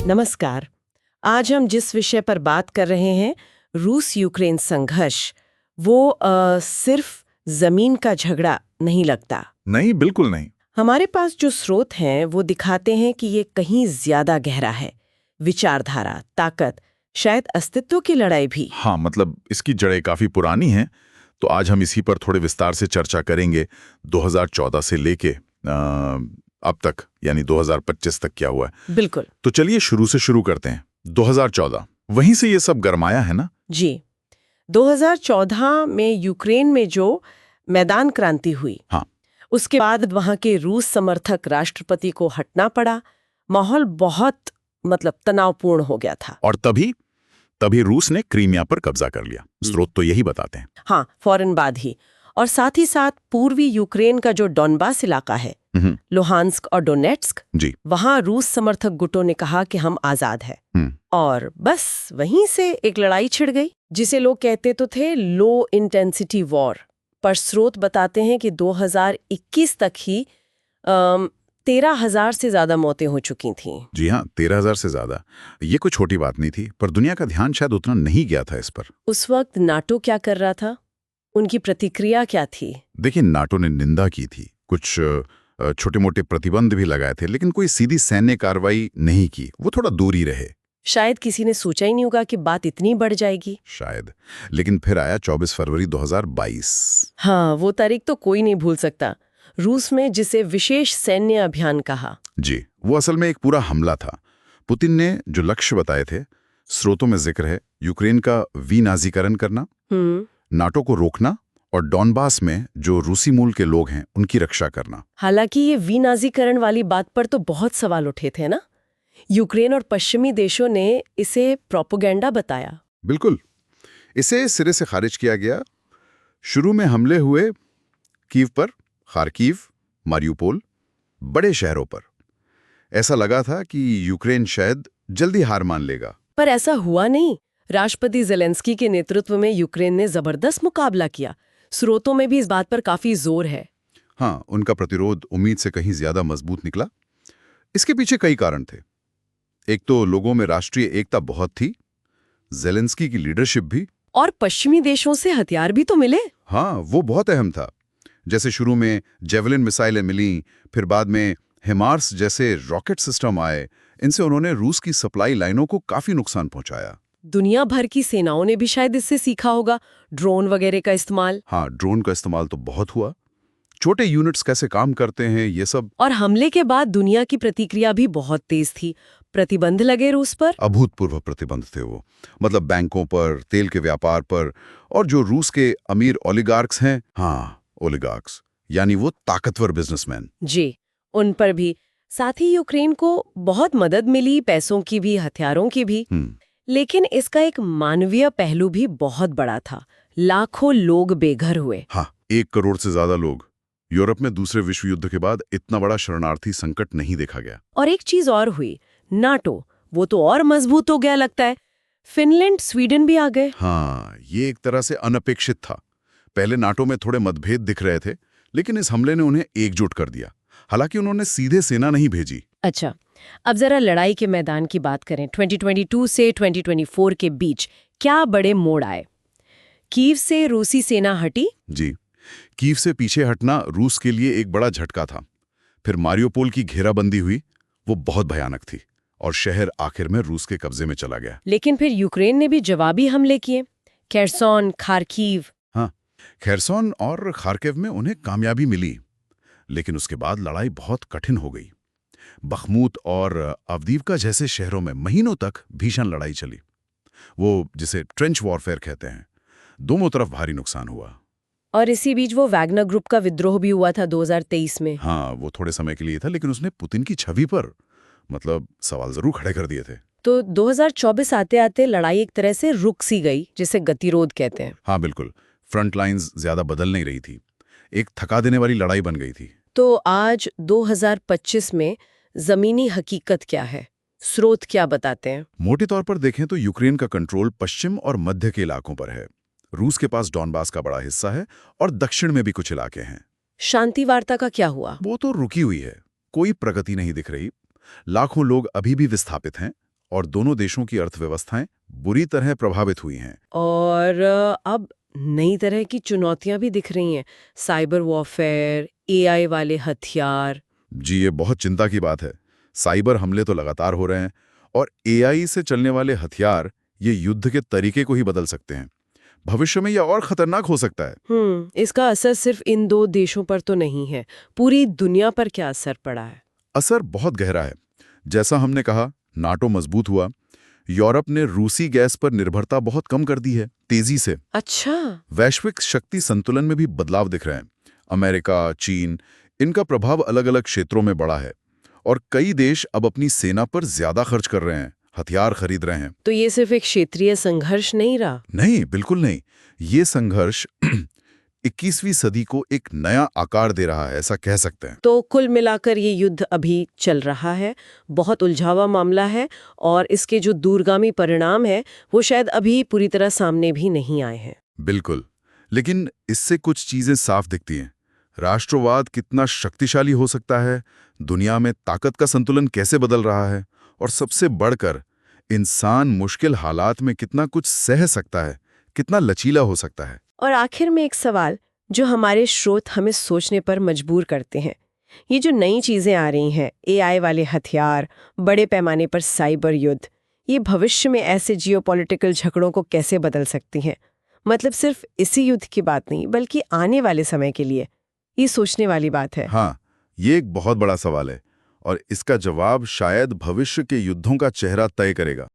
नमस्कार। आज हम जिस विषय पर बात कर रहे हैं, रूस यूक्रेन संघर्ष, वो सिर्फ जमीन का झगड़ा नहीं लगता। नहीं, बिल्कुल नहीं। हमारे पास जो स्रोत हैं वो दिखाते हैं कि ये कहीं ज्यादा गहरा है। विचारधारा, ताकत, शायद अस्तित्व की लड़ाई भी। हाँ, मतलब इसकी जड़ें काफी पुरानी हैं, तो आज हम इसी पर थोड़े विस्तार से चर्चा करेंगे। 2014 से लेके अब तक, यानी 2025 तक क्या हुआ है। बिल्कुल। तो चलिए शुरू से शुरू करते हैं। 2014, वहीं से ये सब गरमाया है ना? जी, 2014 में यूक्रेन में जो मैदान क्रांति हुई, हाँ, उसके बाद वहां के रूस समर्थक राष्ट्रपति को हटना पड़ा। माहौल बहुत तनावपूर्ण हो गया था। और तभी रूस ने क्रीमिया पर कब्जा कर लिया। स्रोत तो यही बताते हैं। हाँ, फौरन बाद ही। और साथ ही साथ पूर्वी यूक्रेन का जो डॉनबास इलाका है, लुहांस्क और डोनेट्स्क, जी, वहां रूस समर्थक गुटों ने कहा कि हम आजाद हैं। और बस वहीं से एक लड़ाई छिड़ गई, जिसे लोग कहते तो थे लो इंटेंसिटी वॉर, पर स्रोत बताते हैं कि 2021 तक ही 13,000 से ज्यादा मौतें हो चुकी थीं। जी हाँ, 13,000 से ज्यादा। ये कोई छोटी बात नहीं थी, पर दुनिया का ध्यान शायद उतना नहीं गया था इस पर। उस वक्त नाटो क्या कर रहा था? उनकी प्रतिक्रिया क्या थी? देखिए, नाटो ने निंदा की थी, कुछ छोटे मोटे प्रतिबंध भी लगाए थे, लेकिन कोई सीधी सैन्य कार्रवाई नहीं की। वो थोड़ा दूर ही रहे। शायद किसी ने सोचा ही नहीं होगा कि बात इतनी बढ़ जाएगी। शायद। लेकिन फिर आया 24 फरवरी 2022। हाँ, वो तारीख तो कोई नहीं भूल सकता। रूस में जिसे विशेष सैन्य अभियान कहा। जी, वो असल में एक पूरा हमला था। पुतिन ने जो लक्ष्य बताए थे, स्रोतों में जिक्र है यूक्रेन का विनाजीकरण करना, नाटो को रोकना और डॉनबास में जो रूसी मूल के लोग हैं उनकी रक्षा करना। हालांकि ये विनाजीकरण वाली बात पर तो बहुत सवाल उठे थे ना। यूक्रेन और पश्चिमी देशों ने इसे प्रोपेगेंडा बताया। बिल्कुल, इसे सिरे से खारिज किया गया। शुरू में हमले हुए कीव पर, खार्किव, मारियुपोल, बड़े शहरों पर। ऐसा लगा था कि यूक्रेन शायद जल्दी हार मान लेगा, पर ऐसा हुआ नहीं। राष्ट्रपति ज़ेलेंस्की के नेतृत्व में यूक्रेन ने जबरदस्त मुकाबला किया। स्रोतों में भी इस बात पर काफी जोर है। हाँ, उनका प्रतिरोध उम्मीद से कहीं ज्यादा मजबूत निकला। इसके पीछे कई कारण थे। एक तो लोगों में राष्ट्रीय एकता बहुत थी, ज़ेलेंस्की की लीडरशिप भी, और पश्चिमी देशों से हथियार भी तो मिले। हाँ, वो बहुत अहम था। जैसे शुरू में जेवलिन मिसाइलें मिलीं, फिर बाद में हिमार्स जैसे रॉकेट सिस्टम आए। इनसे उन्होंने रूस की सप्लाई लाइनों को काफी नुकसान पहुंचाया। दुनिया भर की सेनाओं ने भी शायद इससे सीखा होगा, ड्रोन वगैरह का इस्तेमाल। हाँ, ड्रोन का इस्तेमाल तो बहुत हुआ। छोटे यूनिट्स कैसे काम करते हैं, ये सब। और हमले के बाद दुनिया की प्रतिक्रिया भी बहुत तेज थी। प्रतिबंध लगे रूस पर। अभूतपूर्व प्रतिबंध थे वो। मतलब बैंकों पर, तेल के व्यापार पर, और जो रूस के अमीर ओलिगार्क्स हैं, हाँ, ओलिगार्क्स, यानी वो ताकतवर बिजनेसमैन, जी, उन पर भी। साथ ही यूक्रेन को बहुत मदद मिली, पैसों की भी, हथियारों की भी। लेकिन इसका एक मानवीय पहलू भी बहुत बड़ा था। लाखों लोग बेघर हुए। हाँ, 1 करोड़ से ज्यादा लोग। यूरोप में दूसरे विश्व युद्ध के बाद इतना बड़ा शरणार्थी संकट नहीं देखा गया। और एक चीज और हुई, नाटो, वो तो और मजबूत हो गया लगता है। फिनलैंड, स्वीडन भी आ गए। हाँ, ये एक तरह से अनपेक्षित था। पहले नाटो में थोड़े मतभेद दिख रहे थे, लेकिन इस हमले ने उन्हें एकजुट कर दिया। हालांकि उन्होंने सीधे सेना नहीं भेजी। अच्छा, अब जरा लड़ाई के मैदान की बात करें। 2022 से 2024 के बीच क्या बड़े मोड़ आए? कीव से रूसी सेना हटी। जी, कीव से पीछे हटना रूस के लिए एक बड़ा झटका था। फिर मारियोपोल की घेराबंदी हुई, वो बहुत भयानक थी, और शहर आखिर में रूस के कब्जे में चला गया। लेकिन फिर यूक्रेन ने भी जवाबी हमले किए, खेरसोन, खार्किव। हाँ, खेरसोन और खार्किव में उन्हें कामयाबी मिली, लेकिन उसके बाद लड़ाई बहुत कठिन हो गई। बखमूत और अवदीवका जैसे शहरों में महीनों तक भीषण लड़ाई चली, वो जिसे ट्रेंच वॉरफेयर कहते हैं। दोनों तरफ भारी नुकसान हुआ। और इसी बीच वो वैगनर ग्रुप का विद्रोह भी हुआ था 2023 में। हाँ, वो थोड़े समय के लिए था, लेकिन उसने पुतिन की छवि पर सवाल जरूर खड़े कर दिए थे। तो 2024 आते आते लड़ाई एक तरह से रुक सी गई, जिसे गतिरोध कहते हैं। हाँ, बिल्कुल। फ्रंट लाइन्स ज्यादा बदल नहीं रही थी, एक थका देने वाली लड़ाई बन गई थी। तो आज 2025 में जमीनी हकीकत क्या है? स्रोत क्या बताते हैं? मोटे तौर पर देखें तो यूक्रेन का कंट्रोल पश्चिम और मध्य के इलाकों पर है। रूस के पास डॉनबास का बड़ा हिस्सा है, और दक्षिण में भी कुछ इलाके हैं। शांति वार्ता का क्या हुआ? वो तो रुकी हुई है, कोई प्रगति नहीं दिख रही। लाखों लोग अभी भी विस्थापित हैं, और दोनों देशों की अर्थव्यवस्थाएं बुरी तरह प्रभावित हुई हैं। और अब नई तरह की चुनौतियां भी दिख रही हैं, साइबर वॉरफेयर, एआई वाले हथियार। जी, ये बहुत चिंता की बात है। साइबर हमले तो लगातार हो रहे हैं और एआई से चलने वाले हथियार ये युद्ध के तरीके को ही बदल सकते हैं। भविष्य में यह और खतरनाक हो सकता है। इसका असर सिर्फ इन दो देशों पर तो नहीं है, पूरी दुनिया पर क्या असर पड़ा है? असर बहुत गहरा है। जैसा हमने कहा, नाटो मजबूत हुआ, यूरोप ने रूसी गैस पर निर्भरता बहुत कम कर दी है, तेजी से। अच्छा। वैश्विक शक्ति संतुलन में भी बदलाव दिख रहे हैं। अमेरिका, चीन, इनका प्रभाव अलग-अलग क्षेत्रों में बढ़ा है और कई देश अब अपनी सेना पर ज्यादा खर्च कर रहे हैं, हथियार खरीद रहे हैं। तो ये सिर्फ एक क्षेत्रीय संघर्ष नहीं रहा? नहीं, बिल्कुल नहीं। ये संघर्ष 21वीं सदी को एक नया आकार दे रहा है, ऐसा कह सकते हैं। तो कुल मिलाकर ये युद्ध अभी चल रहा है, बहुत उलझावा मामला है और इसके जो दूरगामी परिणाम है वो शायद अभी पूरी तरह सामने भी नहीं आए हैं। बिल्कुल, लेकिन इससे कुछ चीजें साफ दिखती हैं। राष्ट्रवाद कितना शक्तिशाली हो सकता है, दुनिया में ताकत का संतुलन कैसे बदल रहा है, और सबसे बढ़कर इंसान मुश्किल हालात में कितना कुछ सह सकता है, कितना लचीला हो सकता है। और आखिर में एक सवाल जो हमारे स्रोत हमें सोचने पर मजबूर करते हैं, ये जो नई चीजें आ रही हैं, एआई वाले हथियार, बड़े पैमाने पर साइबर युद्ध, ये भविष्य में ऐसे जियोपॉलिटिकल झगड़ों को कैसे बदल सकती हैं? मतलब सिर्फ इसी युद्ध की बात नहीं, बल्कि आने वाले समय के लिए। ये सोचने वाली बात है। हाँ, ये एक बहुत बड़ा सवाल है और इसका जवाब शायद भविष्य के युद्धों का चेहरा तय करेगा।